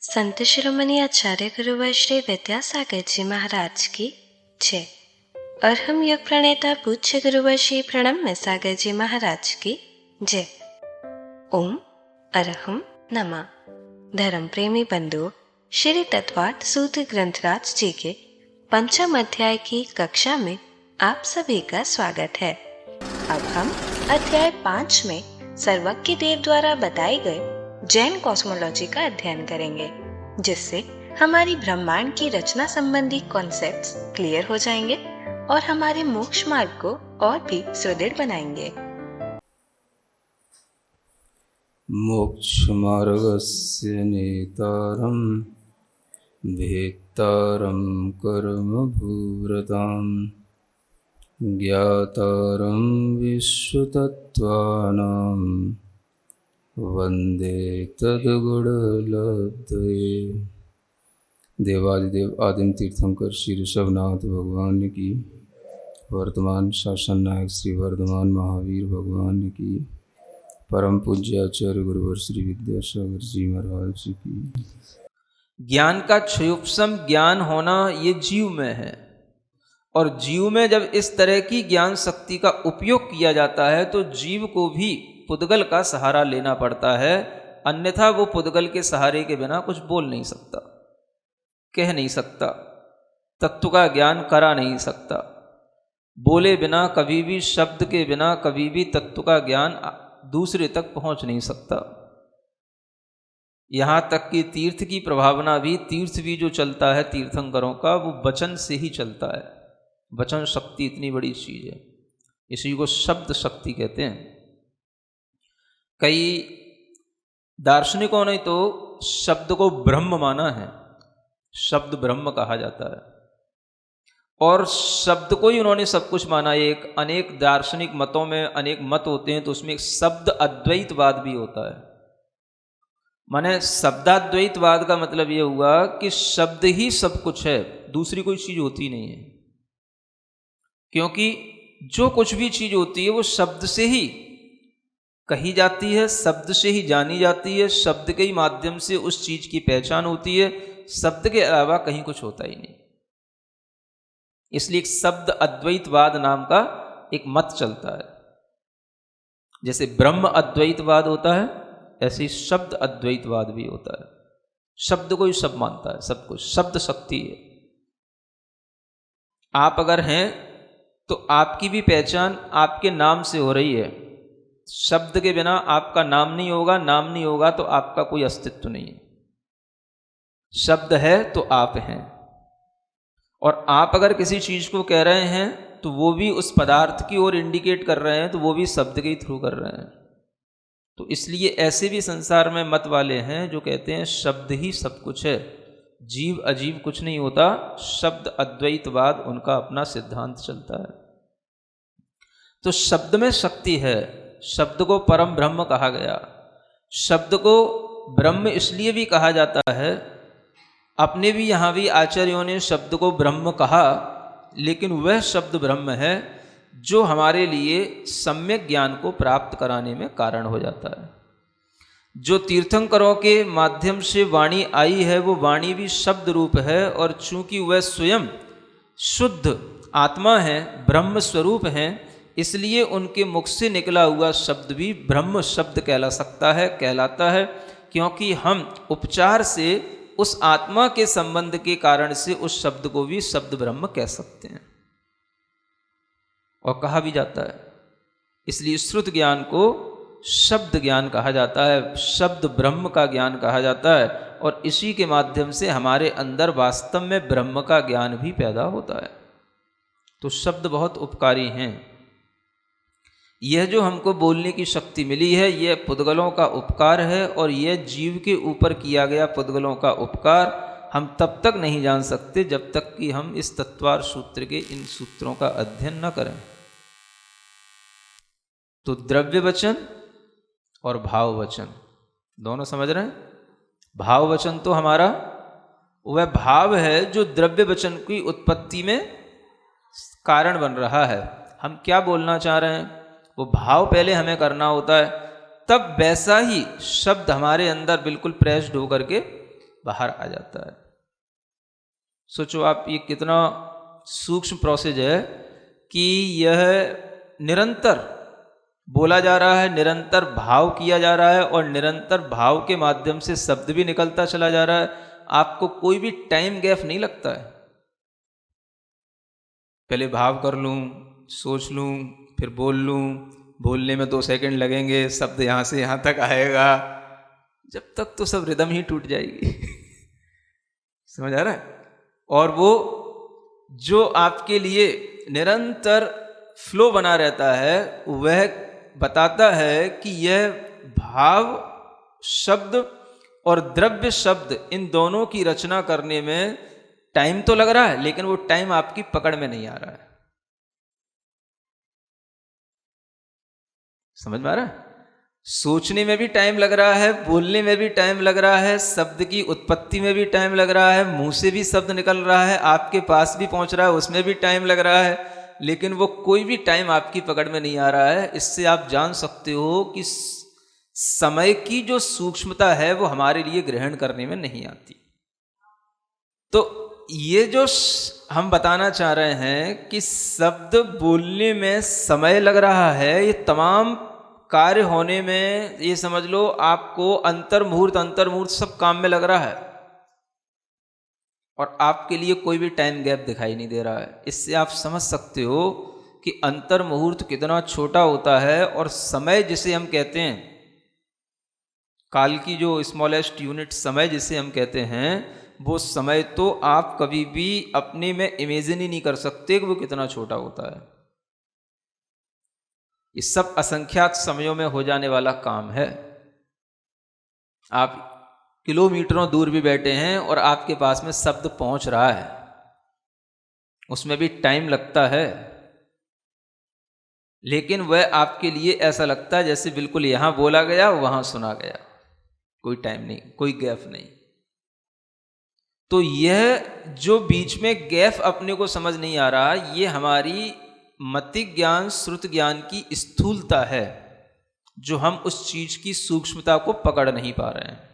संत शिरोमणि आचार्य गुरुवर श्री विद्यासागर जी महाराज की जय। और हम योग प्रणेता पूज्य गुरुवर श्री प्रणम्य सागर जी महाराज की जय। ओम अरहम नमः। धर्म प्रेमी बंधुओं, श्री तत्वार्थ सूत्र ग्रंथराज जी के पंचम अध्याय की कक्षा में आप सभी का स्वागत है। अब हम अध्याय 5 में सर्वज्ञ देव द्वारा बताए गए जैन कॉस्मोलॉजी का अध्ययन करेंगे, जिससे हमारी ब्रह्मांड की रचना संबंधी कॉन्सेप्ट्स क्लियर हो जाएंगे और हमारे मोक्ष मार्ग को और भी सुदृढ़ बनाएंगे। मोक्षमार्गस्य नेतारं भेत्तारं कर्मभूव्रतां ज्ञातारं विश्वतत्त्वानां वन्दे तद्गुणलब्धये। देवादिदेव आदिम तीर्थंकर श्री ऋषभनाथ भगवान की, वर्तमान शासन नायक श्री वर्धमान महावीर भगवान की, परम पूज्य आचार्य गुरुवर श्री विद्यासागर जी महाराज की। ज्ञान का क्षयोपम ज्ञान होना ये जीव में है, और जीव में जब इस तरह की ज्ञान शक्ति का उपयोग किया जाता है तो जीव को भी पुद्गल का सहारा लेना पड़ता है, अन्यथा वो पुद्गल के सहारे के बिना कुछ बोल नहीं सकता, कह नहीं सकता, तत्व का ज्ञान करा नहीं सकता। बोले बिना कभी भी, शब्द के बिना कभी भी तत्व का ज्ञान दूसरे तक पहुंच नहीं सकता। यहाँ तक कि तीर्थ की प्रभावना भी, तीर्थ भी जो चलता है तीर्थंकरों का, वो वचन से ही चलता है। वचन शक्ति इतनी बड़ी चीज है, इसी को शब्द शक्ति कहते हैं। कई दार्शनिकों ने तो शब्द को ब्रह्म माना है, शब्द ब्रह्म कहा जाता है, और शब्द को ही उन्होंने सब कुछ माना। एक अनेक दार्शनिक मतों में अनेक मत होते हैं, तो उसमें एक शब्द अद्वैतवाद भी होता है। माने शब्दाद्वैतवाद का मतलब ये हुआ कि शब्द ही सब कुछ है, दूसरी कोई चीज होती नहीं है, क्योंकि जो कुछ भी चीज होती है वो शब्द से ही कही जाती है, शब्द से ही जानी जाती है, शब्द के ही माध्यम से उस चीज की पहचान होती है, शब्द के अलावा कहीं कुछ होता ही नहीं। इसलिए एक शब्द अद्वैतवाद नाम का एक मत चलता है। जैसे ब्रह्म अद्वैतवाद होता है, ऐसे ही शब्द अद्वैतवाद भी होता है। शब्द को ही सब मानता है, सब कुछ शब्द शक्ति है। आप अगर हैं तो आपकी भी पहचान आपके नाम से हो रही है। शब्द के बिना आपका नाम नहीं होगा, नाम नहीं होगा तो आपका कोई अस्तित्व नहीं है। शब्द है तो आप हैं, और आप अगर किसी चीज को कह रहे हैं तो वो भी उस पदार्थ की ओर इंडिकेट कर रहे हैं, तो वो भी शब्द के ही थ्रू कर रहे हैं। तो इसलिए ऐसे भी संसार में मत वाले हैं जो कहते हैं शब्द ही सब कुछ है, जीव अजीव कुछ नहीं होता। शब्द अद्वैतवाद उनका अपना सिद्धांत चलता है। तो शब्द में शक्ति है, शब्द को परम ब्रह्म कहा गया। शब्द को ब्रह्म इसलिए भी कहा जाता है, अपने भी यहाँ भी आचार्यों ने शब्द को ब्रह्म कहा, लेकिन वह शब्द ब्रह्म है जो हमारे लिए सम्यक ज्ञान को प्राप्त कराने में कारण हो जाता है। जो तीर्थंकरों के माध्यम से वाणी आई है वो वाणी भी शब्द रूप है, और चूंकि वह स्वयं शुद्ध आत्मा है, ब्रह्म स्वरूप हैं, इसलिए उनके मुख से निकला हुआ शब्द भी ब्रह्म शब्द कहलाता है, क्योंकि हम उपचार से उस आत्मा के संबंध के कारण से उस शब्द को भी शब्द ब्रह्म कह सकते हैं, और कहा भी जाता है। इसलिए श्रुत ज्ञान को शब्द ज्ञान कहा जाता है, शब्द ब्रह्म का ज्ञान कहा जाता है, और इसी के माध्यम से हमारे अंदर वास्तव में ब्रह्म का ज्ञान भी पैदा होता है। तो शब्द बहुत उपकारी हैं। यह जो हमको बोलने की शक्ति मिली है, यह पुद्गलों का उपकार है, और यह जीव के ऊपर किया गया पुद्गलों का उपकार हम तब तक नहीं जान सकते जब तक कि हम इस तत्वार सूत्र के इन सूत्रों का अध्ययन न करें। तो द्रव्य वचन और भाव वचन दोनों समझ रहे हैं। भाव वचन तो हमारा वह भाव है जो द्रव्य वचन की उत्पत्ति में कारण बन रहा है। हम क्या बोलना चाह रहे हैं वो भाव पहले हमें करना होता है, तब वैसा ही शब्द हमारे अंदर बिल्कुल प्रेस्ड होकर के बाहर आ जाता है। सोचो आप, ये कितना सूक्ष्म प्रोसेस है कि यह निरंतर बोला जा रहा है, निरंतर भाव किया जा रहा है और निरंतर भाव के माध्यम से शब्द भी निकलता चला जा रहा है। आपको कोई भी टाइम गैप नहीं लगता है। पहले भाव कर लूं, सोच लूं, फिर बोल लूं, बोलने में 2 सेकंड लगेंगे, शब्द यहाँ से यहाँ तक आएगा, जब तक तो सब रिदम ही टूट जाएगी। समझ आ रहा है? और वो जो आपके लिए निरंतर फ्लो बना रहता है, वह बताता है कि यह भाव शब्द और द्रव्य शब्द इन दोनों की रचना करने में टाइम तो लग रहा है, लेकिन वो टाइम आपकी पकड़ में नहीं आ रहा है। समझ में आ रहा है? सोचने में भी टाइम लग रहा है, बोलने में भी टाइम लग रहा है, शब्द की उत्पत्ति में भी टाइम लग रहा है, मुंह से भी शब्द निकल रहा है, आपके पास भी पहुंच रहा है, उसमें भी टाइम लग रहा है, लेकिन वो कोई भी टाइम आपकी पकड़ में नहीं आ रहा है। इससे आप जान सकते हो कि समय की जो सूक्ष्मता है वो हमारे लिए ग्रहण करने में नहीं आती। तो ये जो हम बताना चाह रहे हैं कि शब्द बोलने में समय लग रहा है, ये तमाम कार्य होने में, ये समझ लो आपको अंतर मुहूर्त सब काम में लग रहा है और आपके लिए कोई भी टाइम गैप दिखाई नहीं दे रहा है। इससे आप समझ सकते हो कि अंतर मुहूर्त कितना छोटा होता है। और समय जिसे हम कहते हैं, काल की जो स्मॉलेस्ट यूनिट समय जिसे हम कहते हैं, वो समय तो आप कभी भी अपने में इमेजिन ही नहीं कर सकते कि वो कितना छोटा होता है। ये सब असंख्यात समयों में हो जाने वाला काम है। आप किलोमीटरों दूर भी बैठे हैं और आपके पास में शब्द पहुंच रहा है, उसमें भी टाइम लगता है, लेकिन वह आपके लिए ऐसा लगता है जैसे बिल्कुल यहां बोला गया वहां सुना गया, कोई टाइम नहीं, कोई गैप नहीं। तो यह जो बीच में गैप अपने को समझ नहीं आ रहा, ये हमारी मतिक ज्ञान श्रुत ज्ञान की स्थूलता है, जो हम उस चीज की सूक्ष्मता को पकड़ नहीं पा रहे हैं।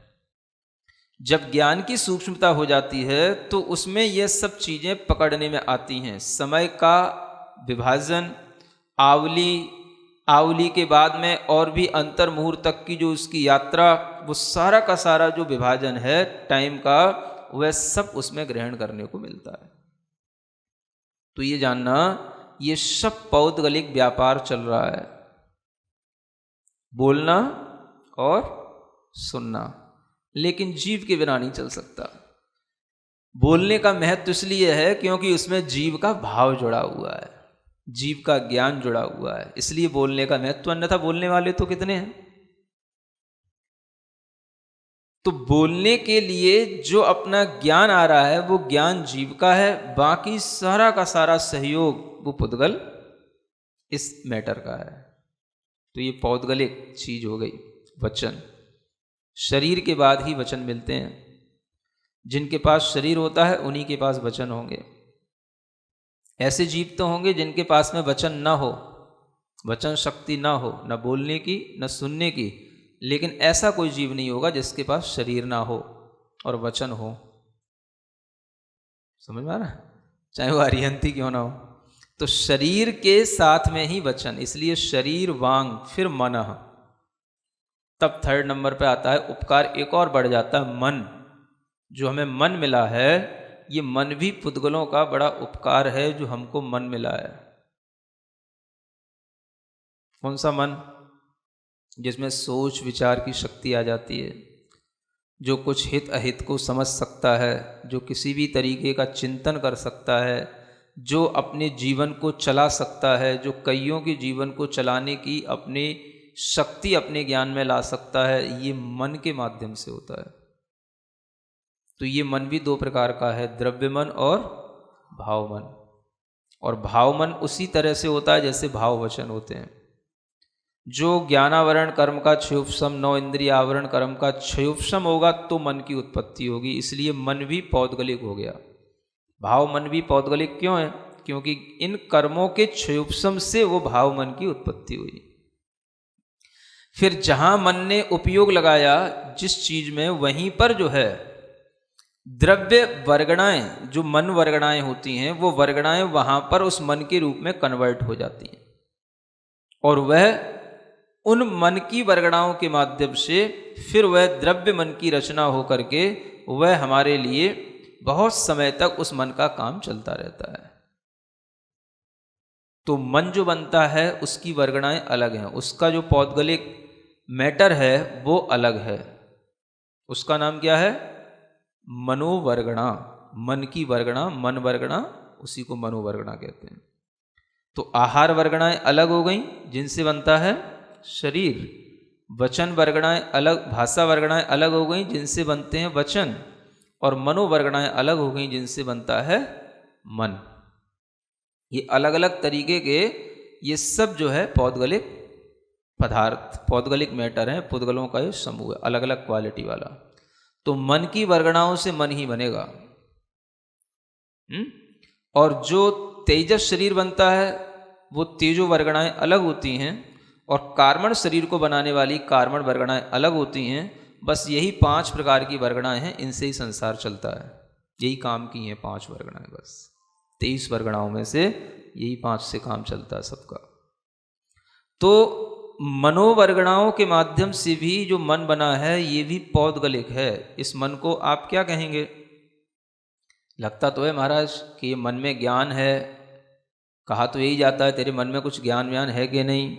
जब ज्ञान की सूक्ष्मता हो जाती है तो उसमें ये सब चीजें पकड़ने में आती हैं। समय का विभाजन, आवली के बाद में और भी अंतर मुहूर्त तक की जो उसकी यात्रा, वो सारा का सारा जो विभाजन है टाइम का, वह सब उसमें ग्रहण करने को मिलता है। तो ये जानना, ये सब पौद्गलिक व्यापार चल रहा है, बोलना और सुनना, लेकिन जीव के बिना नहीं चल सकता। बोलने का महत्व इसलिए है क्योंकि उसमें जीव का भाव जुड़ा हुआ है, जीव का ज्ञान जुड़ा हुआ है, इसलिए बोलने का महत्व। अन्यथा बोलने वाले तो कितने हैं। तो बोलने के लिए जो अपना ज्ञान आ रहा है वो ज्ञान जीव का है, बाकी सारा का सारा सहयोग वो पुद्गल इस मैटर का है। तो ये पौद्गलिक चीज हो गई। वचन, शरीर के बाद ही वचन मिलते हैं। जिनके पास शरीर होता है उन्हीं के पास वचन होंगे। ऐसे जीव तो होंगे जिनके पास में वचन ना हो, वचन शक्ति ना हो, न बोलने की न सुनने की, लेकिन ऐसा कोई जीव नहीं होगा जिसके पास शरीर ना हो और वचन हो। समझ में आ रहा है? चाहे वो अरिहंती क्यों ना हो। तो शरीर के साथ में ही वचन, इसलिए शरीर, वांग, फिर मन, तब 3rd नंबर पे आता है उपकार। एक और बढ़ जाता है मन। जो हमें मन मिला है, ये मन भी पुद्गलों का बड़ा उपकार है जो हमको मन मिला है। कौन सा मन? जिसमें सोच विचार की शक्ति आ जाती है, जो कुछ हित अहित को समझ सकता है, जो किसी भी तरीके का चिंतन कर सकता है, जो अपने जीवन को चला सकता है, जो कईयों के जीवन को चलाने की अपनी शक्ति अपने ज्ञान में ला सकता है, ये मन के माध्यम से होता है। तो ये मन भी 2 प्रकार का है, द्रव्य मन और भाव मन। और भाव मन उसी तरह से होता है जैसे भाव वचन होते हैं। जो ज्ञानावरण कर्म का क्षयोपशम, 9 इंद्रिय आवरण कर्म का क्षयोपशम होगा तो मन की उत्पत्ति होगी। इसलिए मन भी पौद्गलिक हो गया। भाव मन भी पौद्गलिक क्यों है? क्योंकि इन कर्मों के क्षयोपशम से वो भाव मन की उत्पत्ति हुई। फिर जहां मन ने उपयोग लगाया जिस चीज में, वहीं पर जो है द्रव्य वर्गणाएं, जो मन वर्गणाएं होती हैं, वो वर्गणाएं वहां पर उस मन के रूप में कन्वर्ट हो जाती हैं और वह उन मन की वर्गणाओं के माध्यम से फिर वह द्रव्य मन की रचना हो करके वह हमारे लिए बहुत समय तक उस मन का काम चलता रहता है। तो मन जो बनता है उसकी वर्गणाएं अलग हैं, उसका जो पौद्गलिक मैटर है वो अलग है। उसका नाम क्या है? मनोवर्गणा। मन की वर्गणा, मन वर्गणा, उसी को मनोवर्गणा कहते हैं। तो आहार वर्गणाएं अलग हो गई जिनसे बनता है शरीर। वचन वर्गणाएं अलग, भाषा वर्गणाएं अलग हो गई जिनसे बनते हैं वचन। और मनोवर्गणाएं अलग हो गई जिनसे बनता है मन। ये अलग अलग तरीके के, ये सब जो है पौद्गलिक पदार्थ, पौद्गलिक मैटर है, पुद्गलों का ये समूह है, अलग अलग क्वालिटी वाला। तो मन की वर्गणाओं से मन ही बनेगा। और जो तेजस शरीर बनता है वो तेजो वर्गणाएं अलग होती हैं और कार्मण शरीर को बनाने वाली कार्मण वर्गणाएं अलग होती हैं। बस यही 5 प्रकार की वर्गणाएं हैं, इनसे ही संसार चलता है। यही काम की हैं 5 वर्गणाएं, बस 23 वर्गणाओं में से यही 5 से काम चलता है सबका। तो मनोवर्गणाओं के माध्यम से भी जो मन बना है ये भी पौद्गलिक है। इस मन को आप क्या कहेंगे? लगता तो है महाराज कि ये मन में ज्ञान है, कहा तो यही जाता है तेरे मन में कुछ ज्ञान व्यान है कि नहीं।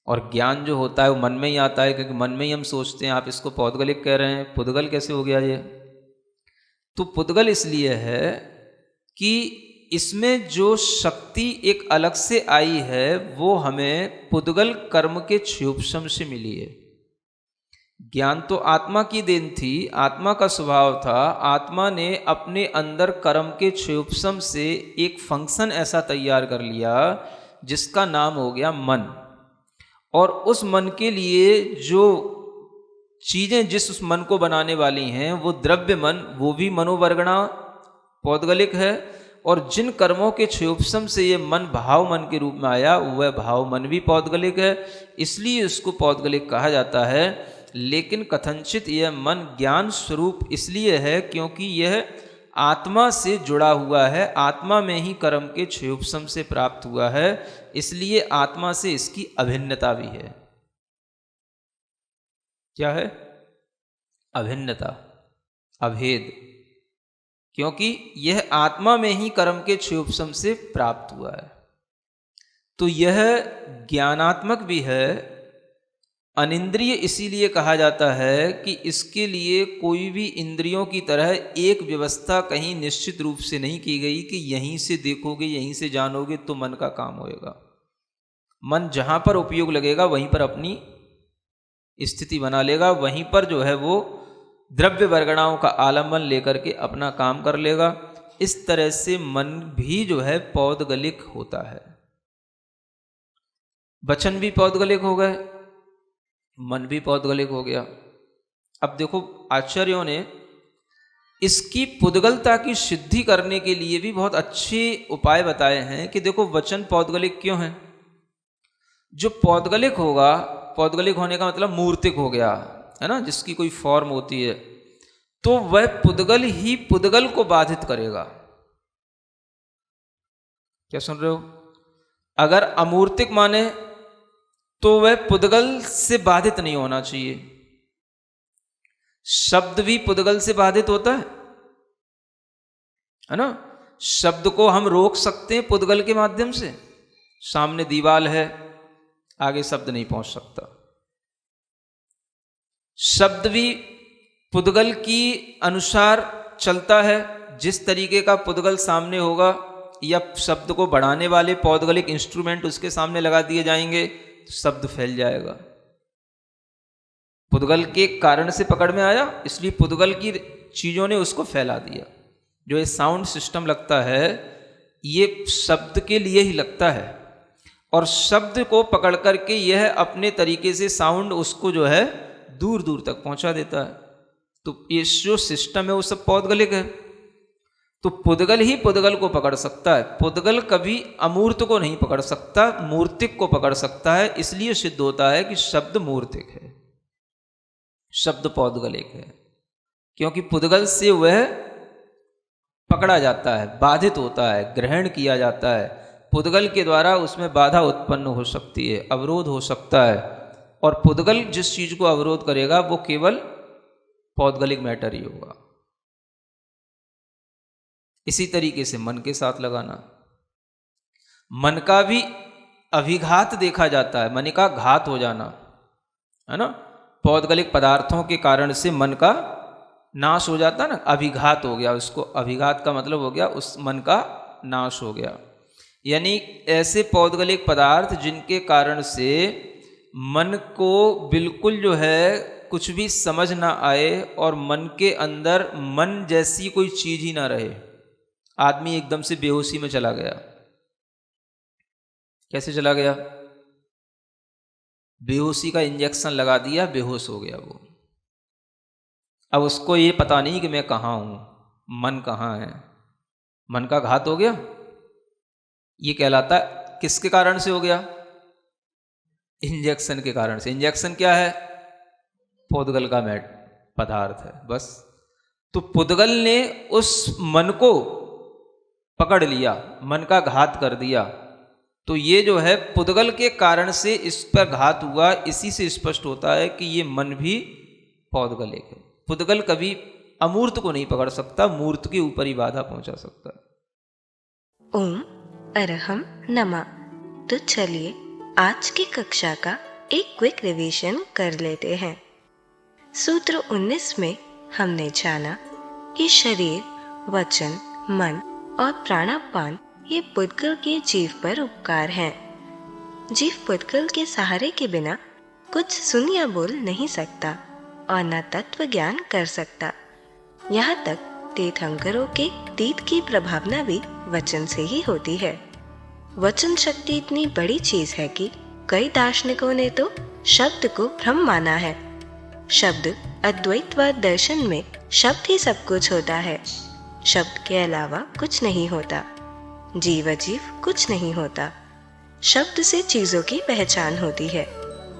और ज्ञान जो होता है वो मन में ही आता है, क्योंकि मन में ही हम सोचते हैं। आप इसको पौद्गलिक कह रहे हैं, पुद्गल कैसे हो गया ये? तो पुद्गल इसलिए है कि इसमें जो शक्ति एक अलग से आई है वो हमें पुद्गल कर्म के क्षयोपशम से मिली है। ज्ञान तो आत्मा की देन थी, आत्मा का स्वभाव था। आत्मा ने अपने अंदर कर्म के क्षयोपशम से एक फंक्शन ऐसा तैयार कर लिया जिसका नाम हो गया मन। और उस मन के लिए जो चीज़ें जिस उस मन को बनाने वाली हैं वो द्रव्य मन, वो भी मनोवर्गणा पौद्गलिक है। और जिन कर्मों के क्षयोपशम से ये मन भाव मन के रूप में आया वह भाव मन भी पौद्गलिक है, इसलिए इसको पौद्गलिक कहा जाता है। लेकिन कथनचित यह मन ज्ञान स्वरूप इसलिए है क्योंकि यह आत्मा से जुड़ा हुआ है, आत्मा में ही कर्म के क्षयोपशम से प्राप्त हुआ है, इसलिए आत्मा से इसकी अभिन्नता भी है। क्या है? अभिन्नता, अभेद, क्योंकि यह आत्मा में ही कर्म के क्षयोपशम से प्राप्त हुआ है। तो यह ज्ञानात्मक भी है, अनिंद्रिय इसीलिए कहा जाता है कि इसके लिए कोई भी इंद्रियों की तरह एक व्यवस्था कहीं निश्चित रूप से नहीं की गई कि यहीं से देखोगे यहीं से जानोगे तो मन का काम होएगा। मन जहाँ पर उपयोग लगेगा वहीं पर अपनी स्थिति बना लेगा, वहीं पर जो है वो द्रव्य वर्गणाओं का आलम्बन लेकर के अपना काम कर लेगा। इस तरह से मन भी जो है पौद्गलिक होता है। वचन भी पौद्गलिक हो गए, मन भी पौद्गलिक हो गया। अब देखो आचार्यों ने इसकी पुद्गलता की सिद्धि करने के लिए भी बहुत अच्छे उपाय बताए हैं कि देखो वचन पौद्गलिक क्यों है। जो पौद्गलिक होगा, पौद्गलिक होने का मतलब मूर्तिक हो गया है ना, जिसकी कोई फॉर्म होती है, तो वह पुद्गल ही पुद्गल को बाधित करेगा। क्या सुन रहे हो? अगर अमूर्तिक माने तो वह पुद्गल से बाधित नहीं होना चाहिए। शब्द भी पुद्गल से बाधित होता है ना। शब्द को हम रोक सकते हैं पुद्गल के माध्यम से। सामने दीवार है, आगे शब्द नहीं पहुंच सकता। शब्द भी पुद्गल की अनुसार चलता है। जिस तरीके का पुद्गल सामने होगा या शब्द को बढ़ाने वाले पौद्गलिक इंस्ट्रूमेंट उसके सामने लगा दिए जाएंगे तो शब्द फैल जाएगा। पुद्गल के कारण से पकड़ में आया, इसलिए पुद्गल की चीजों ने उसको फैला दिया। जो ये साउंड सिस्टम लगता है ये शब्द के लिए ही लगता है, और शब्द को पकड़ करके यह अपने तरीके से साउंड उसको जो है दूर दूर तक पहुंचा देता है। तो ये जो सिस्टम है वो सब पौद्गलिक है। तो पुद्गल ही पुद्गल को पकड़ सकता है। पुद्गल कभी अमूर्त को नहीं पकड़ सकता, मूर्तिक को पकड़ सकता है। इसलिए सिद्ध होता है कि शब्द मूर्तिक है, शब्द पौद्गलिक है। क्योंकि पुद्गल से वह पकड़ा जाता है, बाधित होता है, ग्रहण किया जाता है। पुद्गल के द्वारा उसमें बाधा उत्पन्न हो सकती है, अवरोध हो सकता है। और पुद्गल जिस चीज को अवरोध करेगा वो केवल पौद्गलिक मैटर ही होगा। इसी तरीके से मन के साथ लगाना, मन का भी अभिघात देखा जाता है, मन का घात हो जाना, है ना। पौद्गलिक पदार्थों के कारण से मन का नाश हो जाता है ना, अभिघात हो गया। उसको अभिघात का मतलब हो गया उस मन का नाश हो गया। यानी ऐसे पौद्गलिक पदार्थ जिनके कारण से मन को बिल्कुल जो है कुछ भी समझ ना आए और मन के अंदर मन जैसी कोई चीज ही ना रहे। आदमी एकदम से बेहोशी में चला गया। कैसे चला गया? बेहोशी का इंजेक्शन लगा दिया, बेहोश हो गया वो। अब उसको ये पता नहीं कि मैं कहाँ हूं, मन कहाँ है। मन का घात हो गया। ये कहलाता है किसके कारण से हो गया? इंजेक्शन के कारण से। इंजेक्शन क्या है? पुद्गल का पदार्थ है, बस। तो पुद्गल ने उस मन को पकड़ लिया, मन का घात कर दिया। तो ये जो है पुद्गल के कारण से इस पर घात हुआ। इसी से स्पष्ट होता है कि ये मन भी पौद्गलिक है। पुद्गल कभी अमूर्त को नहीं पकड़ सकता, मूर्त के ऊपर ही बाधा पहुंचा सकता है। ओम अरहम नमा। तो चलिए आज की कक्षा का एक क्विक रिवीजन कर लेते हैं। सूत्र 19 में हमने जाना कि शरीर, वचन, मन और प्राणापान ये पुद्गल के जीव पर उपकार हैं। जीव पुद्गल के सहारे के बिना कुछ सुन या बोल नहीं सकता और न तत्व ज्ञान कर सकता। यहाँ तक तीर्थंकरों के तीर्थ की प्रभावना भी वचन से ही होती है। वचन शक्ति इतनी बड़ी चीज है कि कई दार्शनिकों ने तो शब्द को ब्रह्म माना है। शब्द अद्वैतवाद दर्शन में शब्द ही सब कुछ होता है। शब्द के अलावा कुछ नहीं होता। जीव अजीव कुछ नहीं होता। शब्द से चीजों की पहचान होती है।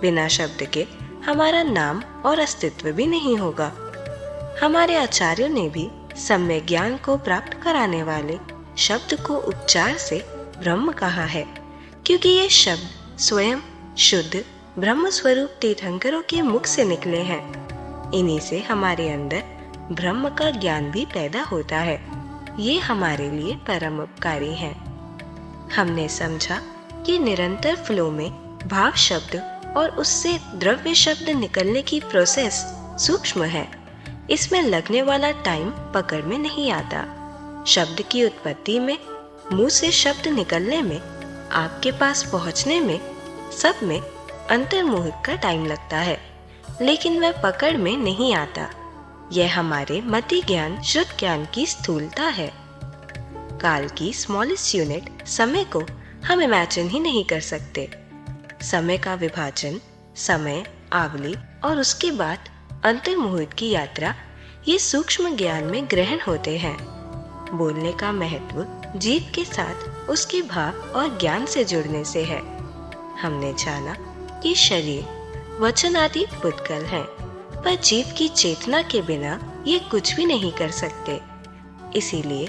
बिना शब्द के हमारा नाम और अस्तित्व भी नहीं होगा। हमारे आचार्यों ने भी सम्यक ज्ञान को प्राप्त कराने वाले शब्द को उपचार से ब्रह्म कहा है, क्योंकि ये शब्द स्वयं शुद्ध ब्रह्म स्वरूप तीर्थंकरों के मुख से निकले हैं। इन्हीं से हमारे अंदर ब्रह्म का ज्ञान भी पैदा होता है। ये हमारे लिए परम उपकारी है। हमने समझा कि निरंतर फ्लो में भाव शब्द और उससे द्रव्य शब्द निकलने की प्रोसेस सूक्ष्म है। इसमें लगने वाला टाइम पकड़ में नहीं आता। शब्द की उत्पत्ति में, मुंह से शब्द निकलने में, आपके पास पहुंचने में, सब में अंतर्मुहूर्त का टाइम लगता है, लेकिन वह पकड़ में नहीं आता। यह हमारे मति ज्ञान, शुद्ध ज्ञान की स्थूलता है। काल की स्मॉलेस्ट यूनिट समय को हम इमेजिन ही नहीं कर सकते। समय का विभाजन, समय, आवली और उसके बाद अंतर्मुहूर्त की यात्रा, ये सूक्ष्म ज्ञान में ग्रहण होते हैं। बोलने का महत्व जीव के साथ उसके भाव और ज्ञान से जुड़ने से है। हमने जाना कि शरीर, वचन आदि पुद्गल हैं, पर जीव की चेतना के बिना ये कुछ भी नहीं कर सकते। इसीलिए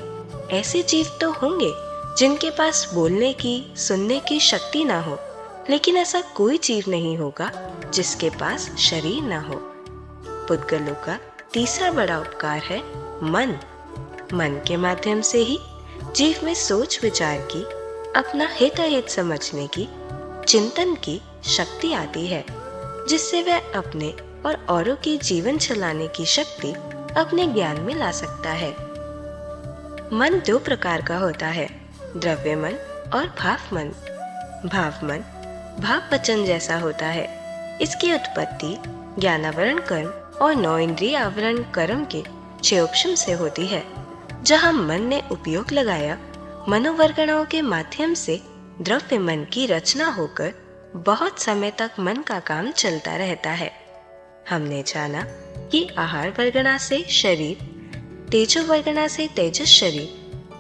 ऐसे जीव तो होंगे जिनके पास बोलने की, सुनने की शक्ति ना हो, लेकिन ऐसा कोई जीव नहीं होगा जिसके पास शरीर ना हो। पुद्गलों का तीसरा बड़ा उपकार है मन। मन के माध्यम से ही जीव में सोच विचार की, अपना हित अहित समझने की, चिंतन की शक्ति आती है, जिससे वह अपने और औरों की जीवन चलाने की शक्ति अपने ज्ञान में ला सकता है। मन दो प्रकार का होता है, द्रव्य मन और भाव मन। भाव मन भाव वचन जैसा होता है। इसकी उत्पत्ति ज्ञानावरण कर्म और 9 इंद्रिय आवरण कर्म के 6 उपशम से होती है। जहाँ मन ने उपयोग लगाया, मनोवर्गणाओं के माध्यम से द्रव्य मन की रचना होकर बहुत समय तक मन का काम चलता रहता है। हमने जाना कि आहार वर्गणा से शरीर, तेजो वर्गणा से तेजस शरीर,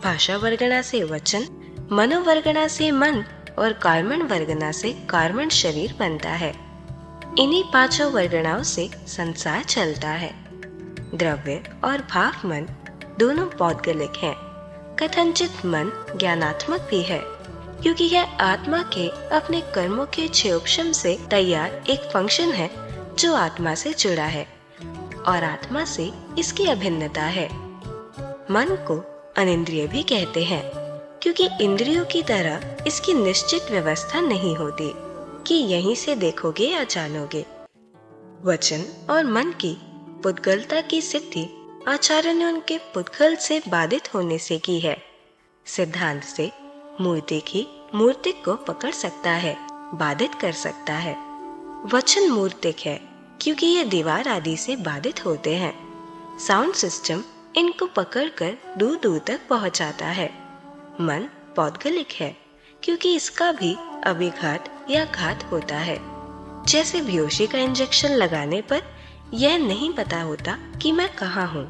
भाषा वर्गणा से वचन, मनोवर्गणा से मन और कार्मण वर्गणा से कार्मण शरीर बनता है। इन्हीं 5 वर्गणाओं से संसार चलता है। द्रव्य और भाव मन दोनों पौद्गलिक हैं। कथनचित मन ज्ञानात्मक भी है, क्योंकि यह आत्मा के अपने कर्मों के क्षयोपशम से तैयार एक फंक्शन है जो आत्मा से जुड़ा है और आत्मा से इसकी अभिन्नता है। मन को अनिंद्रिय भी कहते हैं, क्योंकि इंद्रियों की तरह इसकी निश्चित व्यवस्था नहीं होती कि यहीं से देखोगे या जानोगे। वचन और मन की पुद्गलता की सिद्धि आचार्य ने उनके पुद्गल से बाधित होने से की है। सिद्धांत से मूर्तिक ही मूर्तिक को पकड़ सकता है, बाधित कर सकता है। वचन मूर्तिक है क्योंकि ये दीवार आदि से बाधित होते हैं। साउंड सिस्टम इनको पकड़कर दूर दूर तक पहुंचाता है। मन पौद्गलिक है क्योंकि इसका भी अभिघात या घात होता है। जैसे बेहोशी का इंजेक्शन लगाने पर यह नहीं पता होता कि मैं कहाँ हूँ।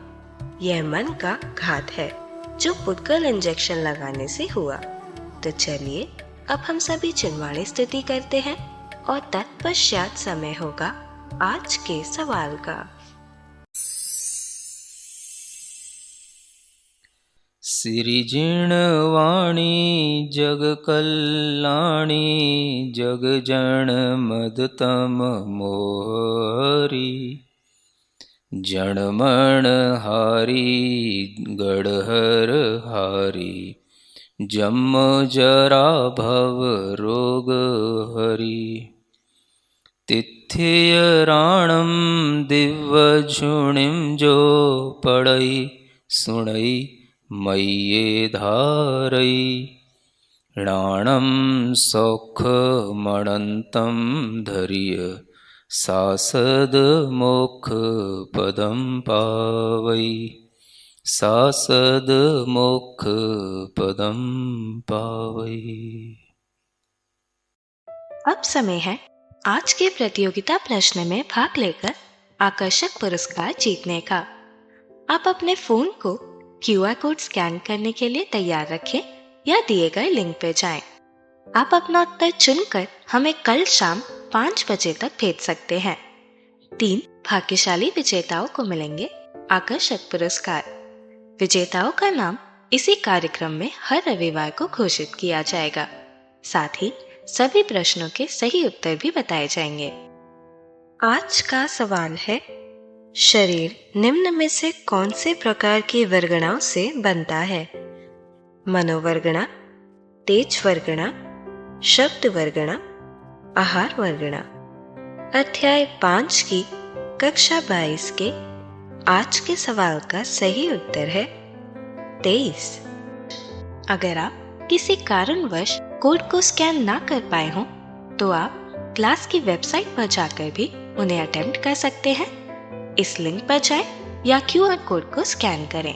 यह मन का घात है जो पुद्गल इंजेक्शन लगाने से हुआ। तो चलिए अब हम सभी चिन्वाणी स्तुति करते हैं और तत्पश्चात समय होगा आज के सवाल का। सिरिजिणवाणी जग कल्याणी जग जन मदतम मोहरी जनमण हारी गढ़हर हारी जम जरा भव रोग हरि तिथियराणम दिव्यझुणिम जो पढ़ई सुणई मय्ये धारई णाणम सौखमणन्तं धर्य सासद मोक्ष पदम पावई सासद मोक्ष पदम पावई। अब समय है आज के प्रतियोगिता प्रश्न में भाग लेकर आकर्षक पुरस्कार जीतने का। आप अपने फोन को QR कोड स्कैन करने के लिए तैयार रखें या दिए गए लिंक पे जाएं। आप अपना उत्तर चुनकर हमें कल शाम 5 बजे तक भेज सकते हैं। 3 भाग्यशाली विजेताओं को मिलेंगे आकर्षक पुरस्कार। विजेताओं का नाम इसी कार्यक्रम में हर रविवार को घोषित किया जाएगा। साथ ही सभी प्रश्नों के सही उत्तर भी बताए जाएंगे। आज का सवाल है, शरीर निम्न में से कौन से प्रकार की वर्गणाओं से बनता है? मनोवर्गणा, तेज वर्गणा, शब्द वर्गणा, आहार वर्गणा। अध्याय 5 की कक्षा 22 के आज के सवाल का सही उत्तर है 23। अगर आप किसी कारणवश कोड को स्कैन ना कर पाए हों तो आप क्लास की वेबसाइट पर जाकर भी उन्हें अटेम्प्ट कर सकते हैं। इस लिंक पर जाएं या QR कोड को स्कैन करें।